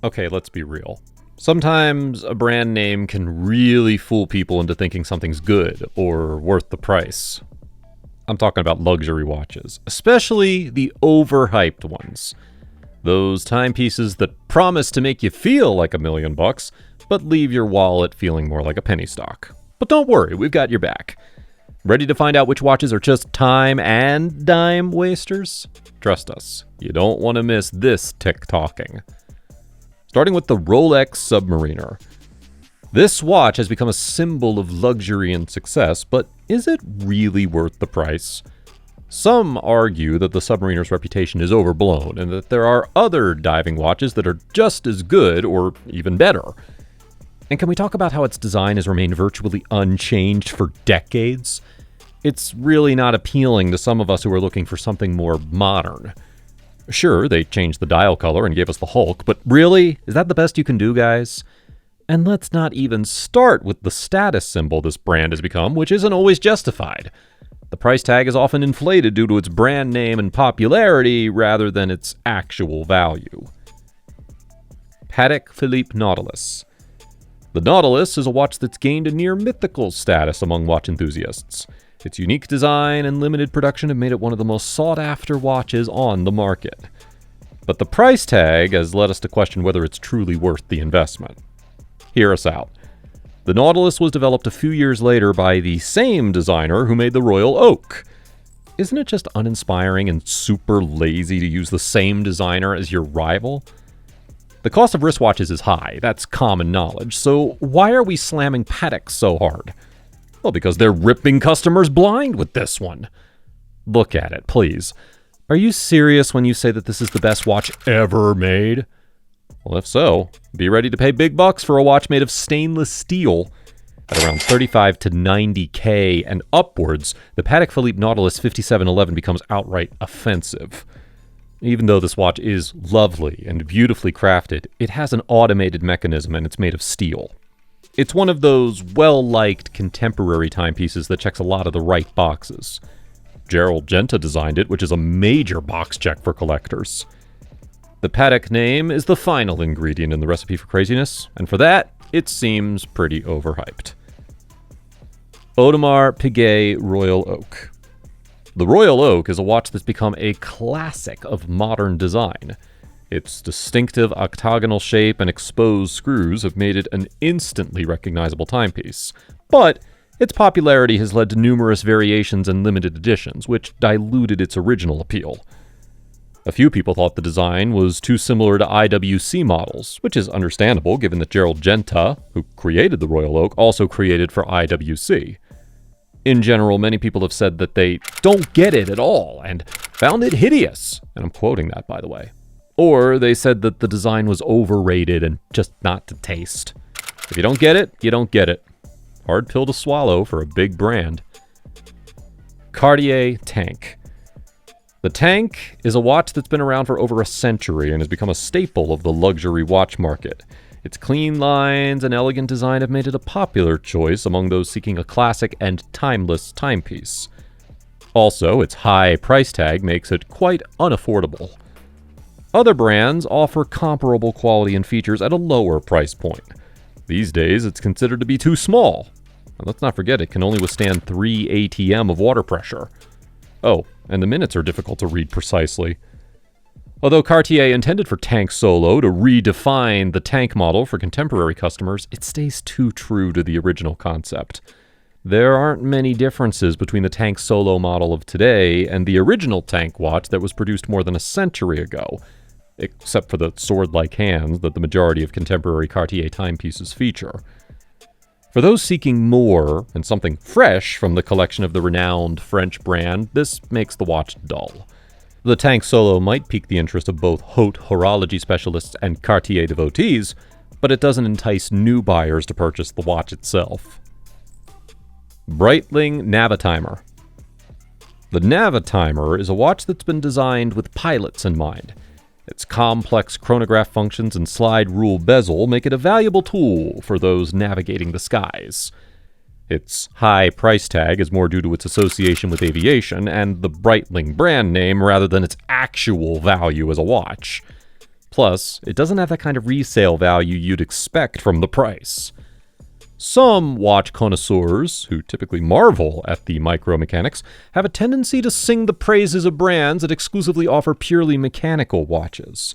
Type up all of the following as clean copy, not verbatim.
Okay, let's be real. Sometimes a brand name can really fool people into thinking something's good or worth the price. I'm talking about luxury watches, especially the overhyped ones. Those timepieces that promise to make you feel like $1 million, but leave your wallet feeling more like a penny stock. But don't worry, we've got your back. Ready to find out which watches are just time and dime wasters? Trust us, you don't want to miss this tick-talking. Starting with the Rolex Submariner. This watch has become a symbol of luxury and success, but is it really worth the price? Some argue that the Submariner's reputation is overblown and that there are other diving watches that are just as good or even better. And can we talk about how its design has remained virtually unchanged for decades? It's really not appealing to some of us who are looking for something more modern. Sure, they changed the dial color and gave us the Hulk, but really? Is that the best you can do, guys? And let's not even start with the status symbol this brand has become, which isn't always justified. The price tag is often inflated due to its brand name and popularity rather than its actual value. Patek Philippe Nautilus. The Nautilus is a watch that's gained a near mythical status among watch enthusiasts. Its unique design and limited production have made it one of the most sought-after watches on the market. But the price tag has led us to question whether it's truly worth the investment. Hear us out. The Nautilus was developed a few years later by the same designer who made the Royal Oak. Isn't it just uninspiring and super lazy to use the same designer as your rival? The cost of wristwatches is high, that's common knowledge, so why are we slamming Patek so hard? Well, because they're ripping customers blind with this one. Look at it, please. Are you serious when you say that this is the best watch ever made? Well, if so, be ready to pay big bucks for a watch made of stainless steel. At around $35 to $90K and upwards, the Patek Philippe Nautilus 5711 becomes outright offensive. Even though this watch is lovely and beautifully crafted, it has an automated mechanism and it's made of steel. It's one of those well-liked contemporary timepieces that checks a lot of the right boxes. Gerald Genta designed it, which is a major box check for collectors. The Paddock name is the final ingredient in the recipe for craziness, and for that, it seems pretty overhyped. Audemars Piguet Royal Oak. The Royal Oak is a watch that's become a classic of modern design. Its distinctive octagonal shape and exposed screws have made it an instantly recognizable timepiece. But its popularity has led to numerous variations and limited editions, which diluted its original appeal. A few people thought the design was too similar to IWC models, which is understandable given that Gerald Genta, who created the Royal Oak, also created for IWC. In general, many people have said that they don't get it at all and found it hideous, and I'm quoting that, by the way. Or they said that the design was overrated and just not to taste. If you don't get it, you don't get it. Hard pill to swallow for a big brand. Cartier Tank. The Tank is a watch that's been around for over a century and has become a staple of the luxury watch market. Its clean lines and elegant design have made it a popular choice among those seeking a classic and timeless timepiece. Also, its high price tag makes it quite unaffordable. Other brands offer comparable quality and features at a lower price point. These days, it's considered to be too small. And let's not forget, it can only withstand 3 ATM of water pressure. Oh, and the minutes are difficult to read precisely. Although Cartier intended for Tank Solo to redefine the Tank model for contemporary customers, it stays too true to the original concept. There aren't many differences between the Tank Solo model of today and the original Tank watch that was produced more than a century ago, except for the sword-like hands that the majority of contemporary Cartier timepieces feature. For those seeking more and something fresh from the collection of the renowned French brand, this makes the watch dull. The Tank Solo might pique the interest of both haute horology specialists and Cartier devotees, but it doesn't entice new buyers to purchase the watch itself. Breitling Navitimer. The Navitimer is a watch that's been designed with pilots in mind. Its complex chronograph functions and slide rule bezel make it a valuable tool for those navigating the skies. Its high price tag is more due to its association with aviation and the Breitling brand name rather than its actual value as a watch. Plus, it doesn't have that kind of resale value you'd expect from the price. Some watch connoisseurs, who typically marvel at the micromechanics, have a tendency to sing the praises of brands that exclusively offer purely mechanical watches.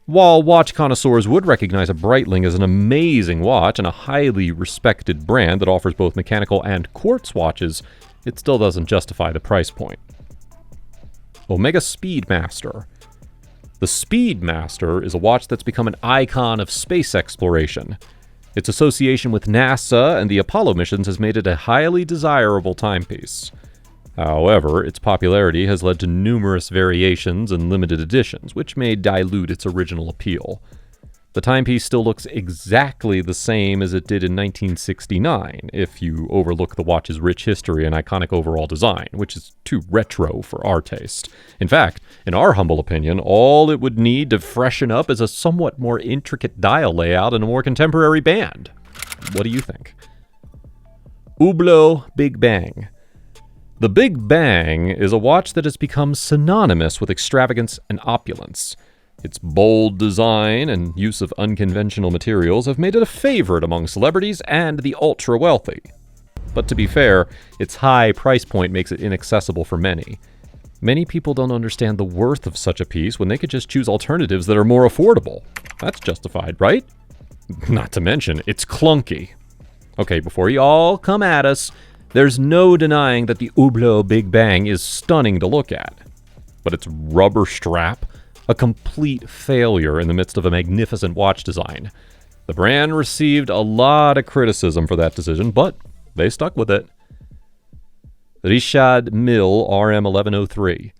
While watch connoisseurs would recognize a Breitling as an amazing watch and a highly respected brand that offers both mechanical and quartz watches, it still doesn't justify the price point. Omega Speedmaster. The Speedmaster is a watch that's become an icon of space exploration. Its association with NASA and the Apollo missions has made it a highly desirable timepiece. However, its popularity has led to numerous variations and limited editions, which may dilute its original appeal. The timepiece still looks exactly the same as it did in 1969, if you overlook the watch's rich history and iconic overall design, which is too retro for our taste. In fact, in our humble opinion, all it would need to freshen up is a somewhat more intricate dial layout and a more contemporary band. What do you think? Hublot Big Bang. The Big Bang is a watch that has become synonymous with extravagance and opulence. Its bold design and use of unconventional materials have made it a favorite among celebrities and the ultra-wealthy. But to be fair, its high price point makes it inaccessible for many. Many people don't understand the worth of such a piece when they could just choose alternatives that are more affordable. That's justified, right? Not to mention, it's clunky. Okay, before you all come at us, there's no denying that the Hublot Big Bang is stunning to look at. But its rubber strap, a complete failure in the midst of a magnificent watch design. The brand received a lot of criticism for that decision, but they stuck with it. Richard Mille RM1103.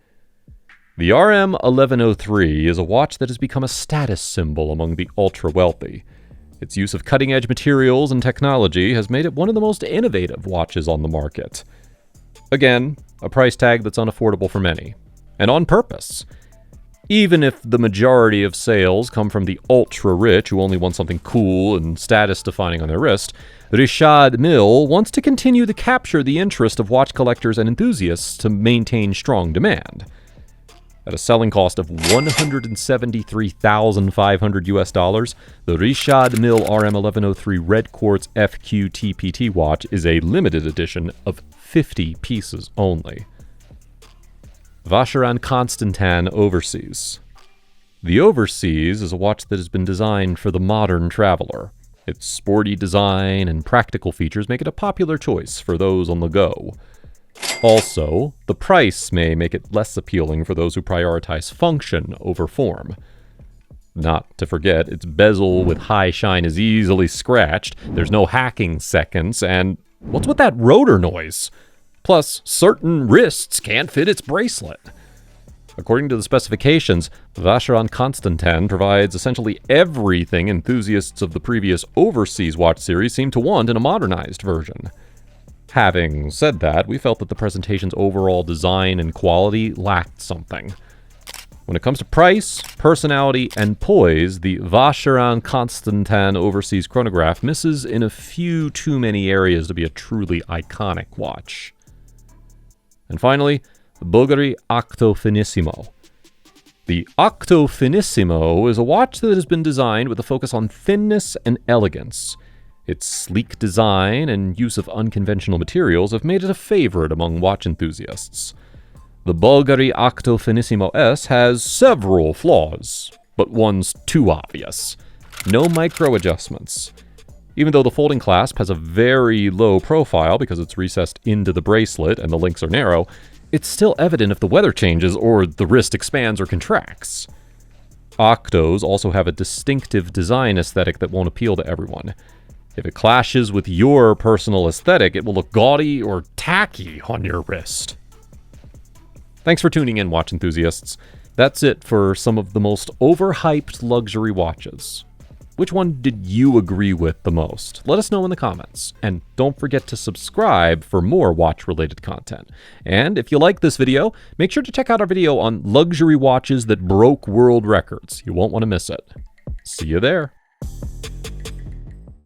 The RM1103 is a watch that has become a status symbol among the ultra-wealthy. Its use of cutting-edge materials and technology has made it one of the most innovative watches on the market. Again, a price tag that's unaffordable for many, and on purpose. Even if the majority of sales come from the ultra-rich who only want something cool and status-defining on their wrist, Richard Mille wants to continue to capture the interest of watch collectors and enthusiasts to maintain strong demand. At a selling cost of $173,500 the Richard Mille RM1103 Red Quartz FQ-TPT watch is a limited edition of 50 pieces only. Vacheron Constantin Overseas. The Overseas is a watch that has been designed for the modern traveler. Its sporty design and practical features make it a popular choice for those on the go. Also, the price may make it less appealing for those who prioritize function over form. Not to forget, its bezel with high shine is easily scratched, there's no hacking seconds, and what's with that rotor noise? Plus, certain wrists can't fit its bracelet. According to the specifications, Vacheron Constantin provides essentially everything enthusiasts of the previous Overseas watch series seem to want in a modernized version. Having said that, we felt that the presentation's overall design and quality lacked something. When it comes to price, personality, and poise, the Vacheron Constantin Overseas chronograph misses in a few too many areas to be a truly iconic watch. And finally, the Bulgari Octophinissimo. The Octophinissimo is a watch that has been designed with a focus on thinness and elegance. Its sleek design and use of unconventional materials have made it a favorite among watch enthusiasts. The Bulgari Octophinissimo S has several flaws, but one's too obvious. No micro adjustments. Even though the folding clasp has a very low profile because it's recessed into the bracelet and the links are narrow, it's still evident if the weather changes or the wrist expands or contracts. Octos also have a distinctive design aesthetic that won't appeal to everyone. If it clashes with your personal aesthetic, it will look gaudy or tacky on your wrist. Thanks for tuning in, watch enthusiasts. That's it for some of the most overhyped luxury watches. Which one did you agree with the most? Let us know in the comments. And don't forget to subscribe for more watch-related content. And if you like this video, make sure to check out our video on luxury watches that broke world records. You won't want to miss it. See you there.